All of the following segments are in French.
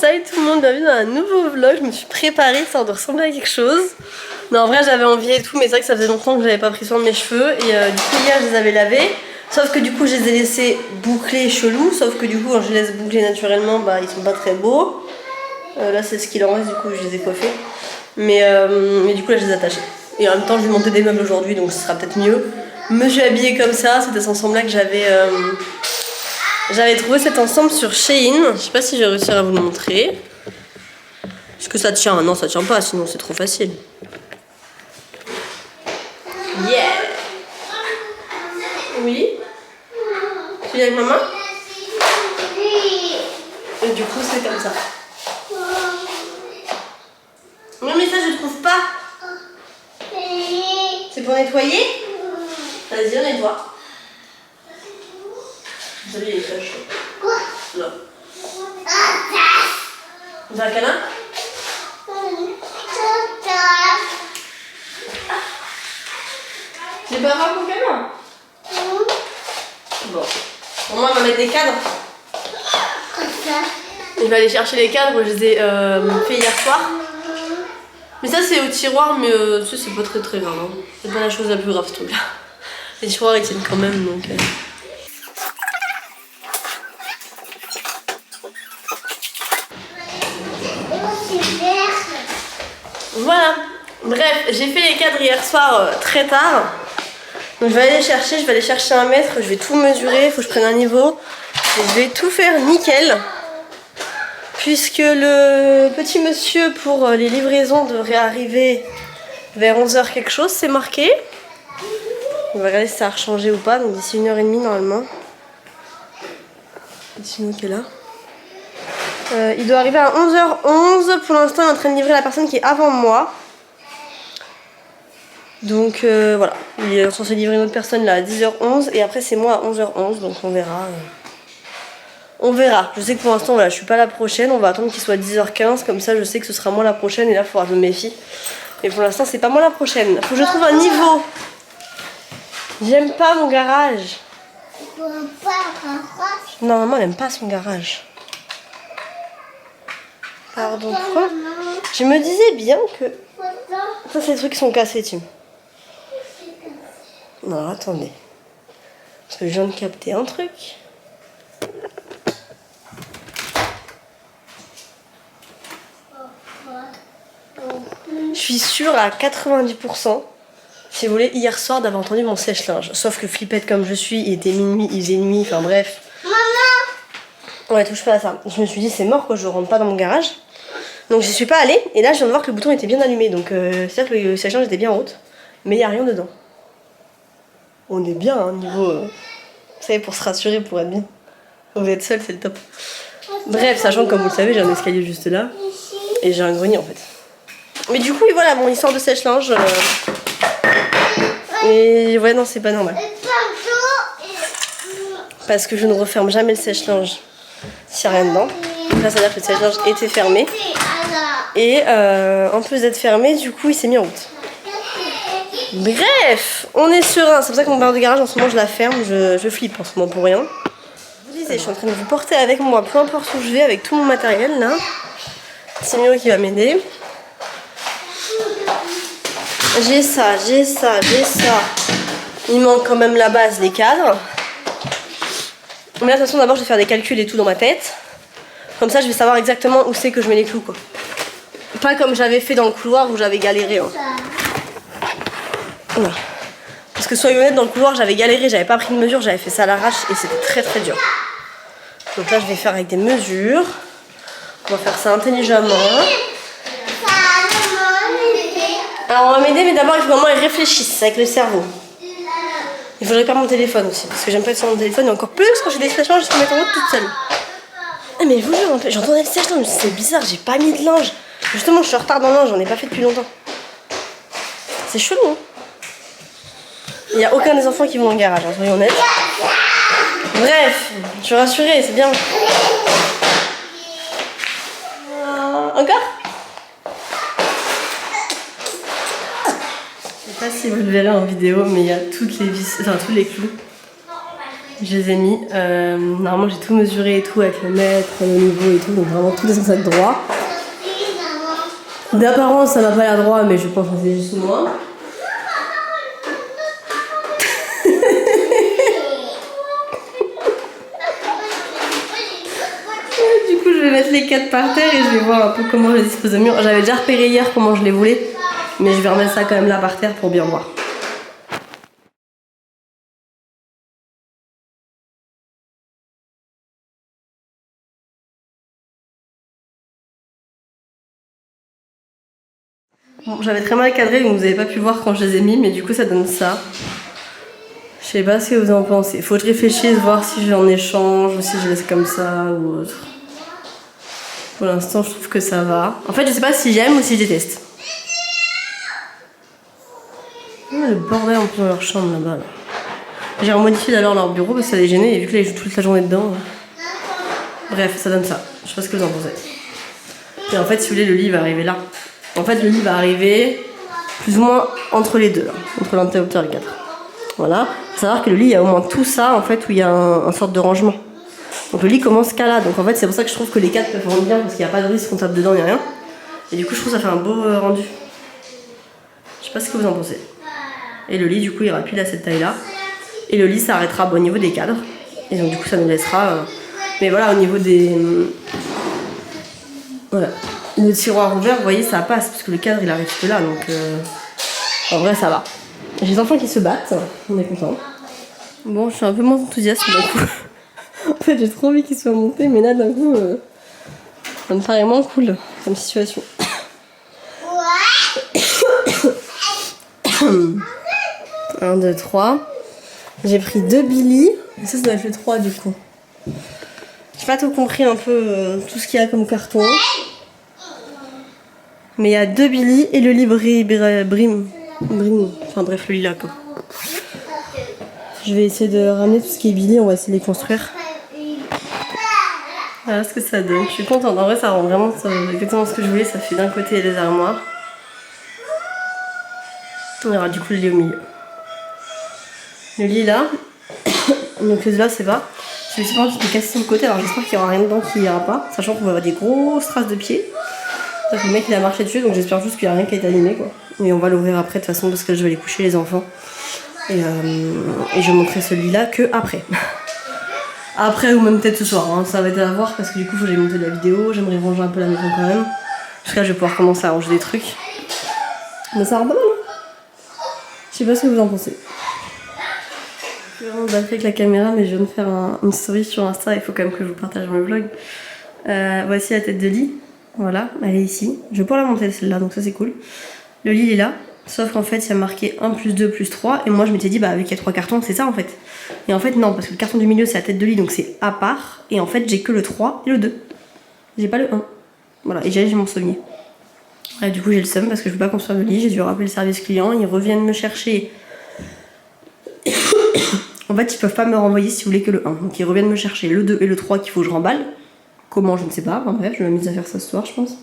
salut tout le monde, bienvenue dans un nouveau vlog. Je me suis préparée histoire de ressembler à quelque chose. Non, en vrai j'avais envie et tout, mais c'est vrai que ça faisait longtemps que j'avais pas pris soin de mes cheveux. Et du coup hier je les avais lavés. Sauf que du coup je les ai laissés bouclés chelous. Sauf que du coup quand je les laisse boucler naturellement, bah ils sont pas très beaux. Là c'est ce qu'il en reste, du coup je les ai coiffés. Mais du coup là je les ai attachés. Et en même temps je vais monter des meubles aujourd'hui, donc ce sera peut-être mieux. Me suis habillée comme ça, c'était cet ensemble là que j'avais trouvé cet ensemble sur Shein. Je sais pas si je vais réussir à vous le montrer. Est-ce que ça tient? Non, ça tient pas, sinon c'est trop facile. Yeah! Oui? Tu viens avec maman? Et du coup, c'est comme ça. Non, mais ça, je trouve pas. C'est pour nettoyer? Vas-y, on nettoie. Désolé, il est très chaud. Quoi? Non. On va un câlin? Tu peux avoir mon câlin? Bon. Au moins, on va mettre des cadres. Il va aller chercher les cadres, je les ai fait hier soir. Mais ça, c'est au tiroir, mais ça, c'est pas très grave. Hein. C'est pas la chose la plus grave, ce truc-là. Les tiroirs, ils tiennent quand même, donc... Voilà, bref, j'ai fait les cadres hier soir très tard. Donc je vais aller chercher un mètre, je vais tout mesurer, il faut que je prenne un niveau. Et je vais tout faire nickel. Puisque le petit monsieur pour les livraisons devrait arriver vers 11h quelque chose, c'est marqué. On va regarder si ça a changé ou pas, donc d'ici 1h30 normalement. Sinon qui est là. Il doit arriver à 11h11. Pour l'instant, il est en train de livrer la personne qui est avant moi. Donc voilà. Il est censé livrer une autre personne là à 10h11. Et après, c'est moi à 11h11. Donc on verra. On verra. Je sais que pour l'instant, voilà, je suis pas la prochaine. On va attendre qu'il soit 10h15. Comme ça, je sais que ce sera moi la prochaine. Et là, il faudra que je me méfie. Mais pour l'instant, c'est pas moi la prochaine. Faut que je trouve un niveau. J'aime pas mon garage. Non, maman n'aime pas son garage. Pardon, quoi? Je me disais bien que... Ça, c'est des trucs qui sont cassés, Tim. Non, attendez. Parce que je viens de capter un truc. Je suis sûre à 90%, si vous voulez, hier soir d'avoir entendu mon sèche-linge. Sauf que flippette comme je suis, il était minuit, il faisait nuit, enfin bref. Maman! Ouais, touche pas à ça. Je me suis dit, c'est mort quoi, je rentre pas dans mon garage. Donc j'y suis pas allée, et là je viens de voir que le bouton était bien allumé. Donc c'est-à-dire que le sèche-linge était bien en route, mais il n'y a rien dedans. On est bien, hein, niveau... Vous savez, pour se rassurer, pour être bien. Quand vous êtes seul, c'est le top. Bref, sachant que comme vous le savez, j'ai un escalier juste là, et j'ai un grenier en fait. Mais du coup, voilà, mon histoire de sèche-linge. Et ouais, non, c'est pas normal. Parce que je ne referme jamais le sèche-linge s'il n'y a rien dedans. Donc là, ça veut dire que le sèche-linge était fermé. Et en plus d'être fermé, du coup, il s'est mis en route. Bref, on est serein. C'est pour ça que mon barre de garage, en ce moment, je la ferme. Je flippe en ce moment pour rien. Je vous disais, je suis en train de vous porter avec moi, peu importe où je vais, avec tout mon matériel là. C'est Mio qui va m'aider. J'ai ça. Il manque quand même la base, les cadres. Mais là, de toute façon, d'abord, je vais faire des calculs et tout dans ma tête. Comme ça, je vais savoir exactement où c'est que je mets les clous, quoi. Pas comme j'avais fait dans le couloir où j'avais galéré. Hein. Voilà. Parce que soyons honnêtes, dans le couloir, j'avais galéré, j'avais pas pris de mesure, j'avais fait ça à l'arrache et c'était très dur. Donc là, je vais faire avec des mesures. On va faire ça intelligemment. Alors on va m'aider, mais d'abord il faut que maman réfléchisse avec le cerveau. Il faut que je répare mon téléphone aussi, parce que j'aime pas être sur mon téléphone, et encore plus quand j'ai des sèche-linges, je peux mettre en route toute seule. Ah mais je vous jure, j'entendais le sèche-linge, c'est bizarre, j'ai pas mis de linge. Justement, je suis en retard dans le linge, j'en ai pas fait depuis longtemps. C'est chelou, hein. Il n'y a aucun des enfants qui vont dans le garage, hein, soyons honnêtes. Bref, je suis rassurée, c'est bien. Encore? Je sais pas si vous le verrez en vidéo, mais il y a toutes les vis, enfin tous les clous Je les ai mis. Normalement j'ai tout mesuré et tout avec le mètre, le niveau et tout, donc vraiment tout est censé être droit. D'apparence ça n'a pas l'air droit, mais je pense que c'est juste moi. Du coup je vais mettre les 4 par terre et je vais voir un peu comment je les dispose au mur. J'avais déjà repéré hier comment je les voulais, mais je vais remettre ça quand même là par terre pour bien voir. Bon, j'avais très mal cadré donc vous n'avez pas pu voir quand je les ai mis, mais du coup ça donne ça. Je sais pas ce que vous en pensez. Faut que je réfléchisse, voir si j'en échange ou si je laisse comme ça ou autre. Pour l'instant je trouve que ça va. En fait je sais pas si j'aime ou si je déteste. Oh, le bordel en plus dans leur chambre là-bas. Là. J'ai remodifié d'ailleurs leur bureau parce que ça les gênait et vu que là ils jouent toute la journée dedans. Bref, ça donne ça. Je sais pas ce que vous en pensez. Et en fait si vous voulez le lit va arriver là. En fait le lit va arriver plus ou moins entre les deux là. Entre l'interrupteur et le cadre. Voilà. Faut savoir que le lit il y a au moins tout ça en fait où il y a un sorte de rangement. Donc le lit commence qu'à là. Donc en fait c'est pour ça que je trouve que les 4 peuvent rendre bien parce qu'il n'y a pas de risque qu'on tape dedans ni rien. Et du coup je trouve que ça fait un beau rendu. Je sais pas ce que vous en pensez. Et le lit du coup il ira pile à cette taille là. Et le lit s'arrêtera au niveau des cadres. Et donc du coup ça nous laissera... Mais voilà au niveau des... Voilà. Le tiroir ouvert, vous voyez, ça passe parce que le cadre il arrive que là, donc en vrai ça va. J'ai les enfants qui se battent, on est content. Bon, je suis un peu moins enthousiaste d'un coup. En fait, j'ai trop envie qu'ils soient montés, mais là d'un coup, ça me paraît moins cool comme situation. 1, 2, 3. J'ai pris 2 Billy, et ça doit être le 3 du coup. J'ai pas tout compris un peu tout ce qu'il y a comme carton. Mais il y a 2 Billy et le lit Brim. Enfin bref, le lit là quoi. Je vais essayer de ramener tout ce qui est Billy, on va essayer de les construire. Voilà ce que ça donne. Je suis contente, en vrai ça rend vraiment exactement ce que je voulais. Ça fait d'un côté les armoires. On aura du coup le lit au milieu. Le lit là. Donc là c'est pas. Je vais essayer de casser sur le côté, alors j'espère qu'il n'y aura rien dedans qui ira pas. Sachant qu'on va avoir des grosses traces de pieds. Le mec il a marché dessus donc j'espère juste qu'il n'y a rien qui a été abîmé quoi. Et on va l'ouvrir après de toute façon parce que je vais aller coucher les enfants. Et je vais montrer celui-là que après. Après ou même peut-être ce soir, hein. Ça va être à voir parce que du coup faut que j'ai monté de la vidéo, j'aimerais ranger un peu la maison quand même. Jusqu'à là je vais pouvoir commencer à ranger des trucs. Mais ça rend pas mal hein. Je sais pas ce que vous en pensez. Je suis vraiment battue avec la caméra mais je viens de faire une story sur Insta, il faut quand même que je vous partage mon vlog. Voici la tête de lit. Voilà, elle est ici. Je vais pouvoir la monter celle-là, donc ça c'est cool. Le lit il est là, sauf qu'en fait il y a marqué 1 plus 2 plus 3. Et moi je m'étais dit, bah avec les 3 cartons, c'est ça en fait. Et en fait non, parce que le carton du milieu c'est la tête de lit, donc c'est à part. Et en fait j'ai que le 3 et le 2. J'ai pas le 1. Voilà, et j'ai mon sommier. Là du coup j'ai le seum parce que je veux pas construire le lit. J'ai dû rappeler le service client, ils reviennent me chercher. En fait ils peuvent pas me renvoyer si vous voulez que le 1. Donc ils reviennent me chercher le 2 et le 3 qu'il faut que je remballe. Comment je ne sais pas, enfin bref, je vais m'amuser à faire ça ce soir je pense.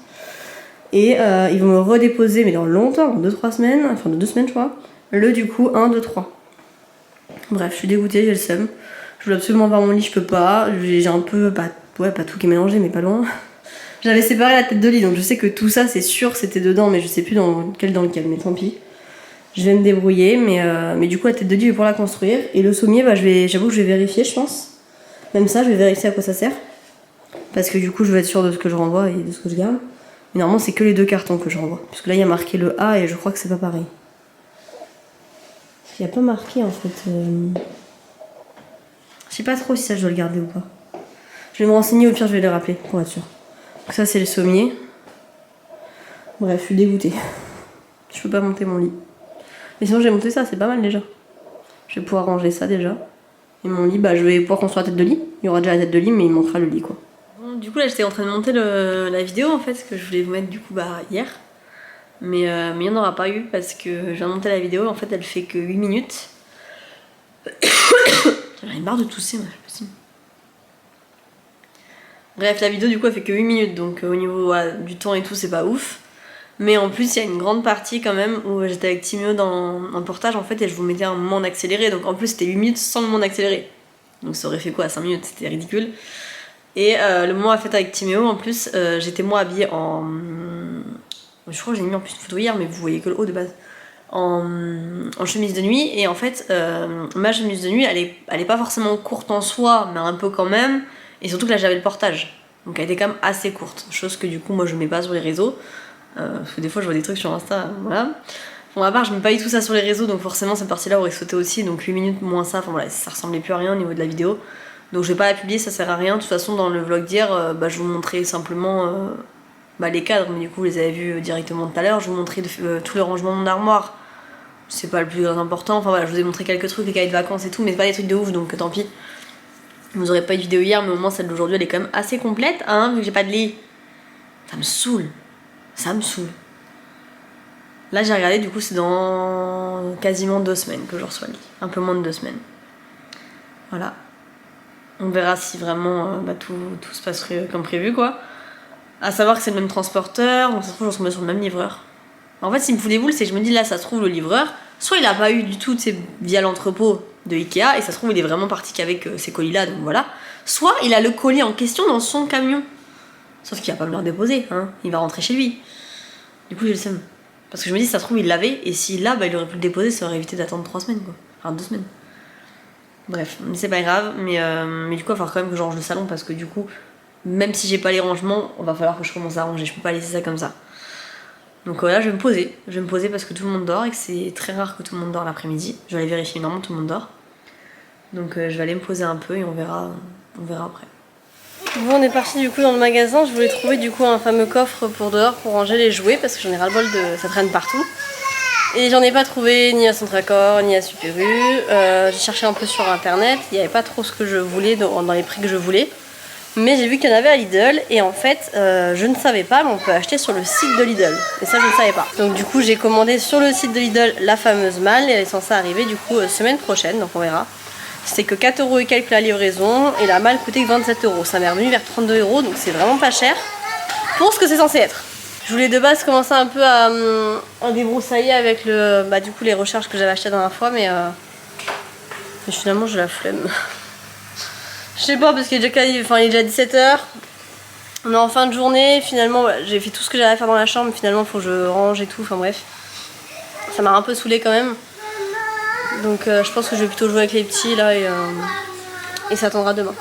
Et ils vont me redéposer, mais dans longtemps, dans 2-3 semaines, enfin de 2 semaines je crois, le du coup 1, 2, 3. Bref, je suis dégoûtée, j'ai le seum. Je voulais absolument voir mon lit, je peux pas. J'ai un peu, pas tout qui est mélangé, mais pas loin. J'avais séparé la tête de lit, donc je sais que tout ça c'est sûr c'était dedans, mais je sais plus dans lequel, mais tant pis. Je vais me débrouiller, mais du coup la tête de lit je vais pouvoir la construire. Et le sommier, bah, j'avoue que je vais vérifier je pense. Même ça, je vais vérifier à quoi ça sert. Parce que du coup je vais être sûre de ce que je renvoie et de ce que je garde. Mais normalement c'est que les 2 cartons que je renvoie. Parce que là il y a marqué le A et je crois que c'est pas pareil. Il n'y a pas marqué en fait. Je sais pas trop si ça je dois le garder ou pas. Je vais me renseigner, au pire je vais les rappeler pour être sûr. Donc ça c'est le sommier. Bref, je suis dégoûtée. Je peux pas monter mon lit. Mais sinon j'ai monté ça, c'est pas mal déjà. Je vais pouvoir ranger ça déjà. Et mon lit, bah je vais pouvoir construire la tête de lit. Il y aura déjà la tête de lit mais il manquera le lit quoi. Du coup là j'étais en train de monter la vidéo en fait que je voulais vous mettre du coup hier. Mais il n'y en aura pas eu parce que je viens de monter la vidéo, en fait elle fait que 8 minutes. J'en ai marre de tousser moi, c'est possible. Bref la vidéo du coup elle fait que 8 minutes donc au niveau voilà, du temps et tout c'est pas ouf. Mais en plus il y a une grande partie quand même où j'étais avec Timio dans un portage en fait et je vous mettais un moment d'accéléré. Donc en plus c'était 8 minutes sans moment d'accéléré. Donc ça aurait fait quoi, 5 minutes, c'était ridicule. Et le moment à la fête avec Timéo, en plus, j'étais moi habillée en... Je crois que j'ai mis en plus une photo hier, mais vous voyez que le haut de base. En chemise de nuit, et en fait, ma chemise de nuit, elle est pas forcément courte en soi, mais un peu quand même. Et surtout que là, j'avais le portage. Donc elle était quand même assez courte. Chose que du coup, moi, je mets pas sur les réseaux. Parce que des fois, je vois des trucs sur Insta, voilà. Bon, à part, je mets pas du tout ça sur les réseaux, donc forcément, cette partie-là aurait sauté aussi. Donc 8 minutes moins ça, enfin voilà, ça ressemblait plus à rien au niveau de la vidéo. Donc je vais pas la publier, ça sert à rien. De toute façon, dans le vlog d'hier, je vous montrais simplement les cadres, mais du coup, vous les avez vus directement tout à l'heure. Je vous montrais tout le rangement de mon armoire. C'est pas le plus important. Enfin voilà, je vous ai montré quelques trucs, les cahiers de vacances et tout, mais c'est pas des trucs de ouf, donc tant pis. Vous aurez pas eu de vidéo hier, mais au moins celle d'aujourd'hui, elle est quand même assez complète, hein, vu que j'ai pas de lit. Ça me saoule. Ça me saoule. Là, j'ai regardé, du coup, c'est dans quasiment 2 semaines que je reçois le lit. Un peu moins de 2 semaines. Voilà. On verra si vraiment tout se passe comme prévu, quoi. À savoir que c'est le même transporteur, donc ça se trouve, je retombe sur le même livreur. En fait, s'il me fout des boules, c'est que je me dis là, ça se trouve, le livreur, soit il a pas eu du tout, tu sais, via l'entrepôt de Ikea, et ça se trouve, il est vraiment parti qu'avec ces colis-là, donc voilà. Soit il a le colis en question dans son camion. Sauf qu'il va pas me le redéposer, hein. Il va rentrer chez lui. Du coup, j'ai le seum. Parce que je me dis, ça se trouve, il l'avait, et s'il l'a, il aurait pu le déposer, ça aurait évité d'attendre 3 semaines, quoi. Enfin, 2 semaines. Bref, c'est pas grave, mais du coup, il va falloir quand même que je range le salon, parce que du coup, même si j'ai pas les rangements, il va falloir que je commence à ranger, je peux pas laisser ça comme ça. Donc là, je vais me poser parce que tout le monde dort et que c'est très rare que tout le monde dort l'après-midi. Je vais aller vérifier, normalement tout le monde dort. Donc je vais aller me poser un peu et on verra après. Bon, on est parti du coup dans le magasin. Je voulais trouver du coup un fameux coffre pour dehors pour ranger les jouets parce que j'en ai ras-le-bol de ça traîne partout. Et j'en ai pas trouvé ni à Centracor ni à Super U. J'ai cherché un peu sur internet, il n'y avait pas trop ce que je voulais dans les prix que je voulais. Mais j'ai vu qu'il y en avait à Lidl et en fait je ne savais pas, mais on peut acheter sur le site de Lidl. Et ça je ne savais pas. Donc du coup j'ai commandé sur le site de Lidl la fameuse malle et elle est censée arriver du coup semaine prochaine, donc on verra. C'était que 4 € et quelques la livraison et la malle coûtait que 27 €. Ça m'est revenu vers 32 €, donc c'est vraiment pas cher pour ce que c'est censé être. Je voulais de base commencer un peu à débroussailler avec du coup les recharges que j'avais achetées la dernière fois, mais finalement j'ai la flemme. Je sais pas, parce qu'il est déjà 17 h. On est en fin de journée, finalement j'ai fait tout ce que j'avais à faire dans la chambre, finalement faut que je range et tout, enfin bref. Ça m'a un peu saoulée quand même. Donc je pense que je vais plutôt jouer avec les petits là et ça attendra demain.